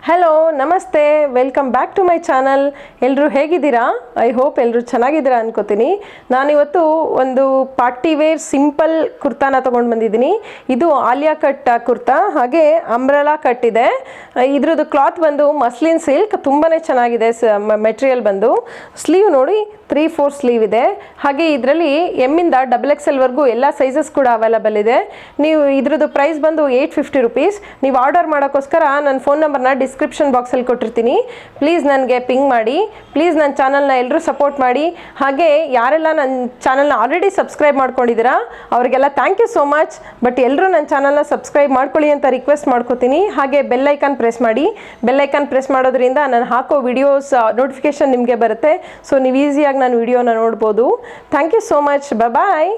Hello ನಮಸ್ತೆ, welcome back to my channel. ಎಲ್ಲರೂ ಹೇಗಿದ್ದೀರಾ? ಐ ಹೋಪ್ ಎಲ್ಲರೂ ಚೆನ್ನಾಗಿದ್ದೀರಾ ಅನ್ಕೋತೀನಿ. ನಾನಿವತ್ತು ಒಂದು ಪಾರ್ಟಿ ವೇರ್ ಸಿಂಪಲ್ ಕುರ್ತಾನ ತೊಗೊಂಡು ಬಂದಿದ್ದೀನಿ. ಇದು ಆಲಿಯಾ ಕಟ್ ಕುರ್ತಾ, ಹಾಗೆ ಅಂಬ್ರೆಲಾ ಕಟ್ ಇದೆ. ಇದ್ರದ್ದು ಕ್ಲಾತ್ ಬಂದು ಮಸ್ಲಿನ್ ಸಿಲ್ಕ್, ತುಂಬಾ ಚೆನ್ನಾಗಿದೆ. ಮೆಟೀರಿಯಲ್ ಬಂದು ಸ್ಲೀವ್ ನೋಡಿ 3/4 ಸ್ಲೀವ್ ಇದೆ. ಹಾಗೆ ಇದರಲ್ಲಿ ಎಮ್ಮಿಂದ XXL ವರೆಗೂ ಎಲ್ಲ ಸೈಜಸ್ ಕೂಡ ಅವೈಲಬಲ್ ಇದೆ. ನೀವು ಇದ್ರದ್ದು ಪ್ರೈಸ್ ಬಂದು 850 ರುಪೀಸ್. ನೀವು ಆರ್ಡರ್ ಮಾಡೋಕ್ಕೋಸ್ಕರ ನನ್ನ ಫೋನ್ ನಂಬರ್ನ ಡಿಸ್ಕ್ರಿಪ್ಷನ್ ಬಾಕ್ಸಲ್ಲಿ ಕೊಟ್ಟಿರ್ತೀನಿ. ಪ್ಲೀಸ್ ನನಗೆ ಪಿಂಗ್ ಮಾಡಿ. ಪ್ಲೀಸ್ ನನ್ನ ಚಾನಲ್ನ ಎಲ್ಲರೂ ಸಪೋರ್ಟ್ ಮಾಡಿ. ಹಾಗೆ ಯಾರೆಲ್ಲ ನನ್ನ ಚಾನಲ್ನ ಆಲ್ರೆಡಿ ಸಬ್ಸ್ಕ್ರೈಬ್ ಮಾಡ್ಕೊಂಡಿದ್ದೀರಾ ಅವರಿಗೆಲ್ಲ thank you so much. But ಎಲ್ಲರೂ ನನ್ನ ಚಾನಲ್ನ ಸಬ್ಸ್ಕ್ರೈಬ್ ಮಾಡ್ಕೊಳ್ಳಿ ಅಂತ ರಿಕ್ವೆಸ್ಟ್ ಮಾಡ್ಕೋತೀನಿ. ಹಾಗೆ ಬೆಲ್ ಐಕಾನ್ ಪ್ರೆಸ್ ಮಾಡಿ. ಬೆಲ್ ಐಕಾನ್ ಪ್ರೆಸ್ ಮಾಡೋದ್ರಿಂದ ನಾನು ಹಾಕೋ ವಿಡಿಯೋಸ್ ನೋಟಿಫಿಕೇಶನ್ ನಿಮಗೆ ಬರುತ್ತೆ. ಸೊ ನೀವು ಈಸಿಯಾಗಿ ನಾನು ವಿಡಿಯೋನ ನೋಡ್ಬೋದು. Thank you so much. Bye.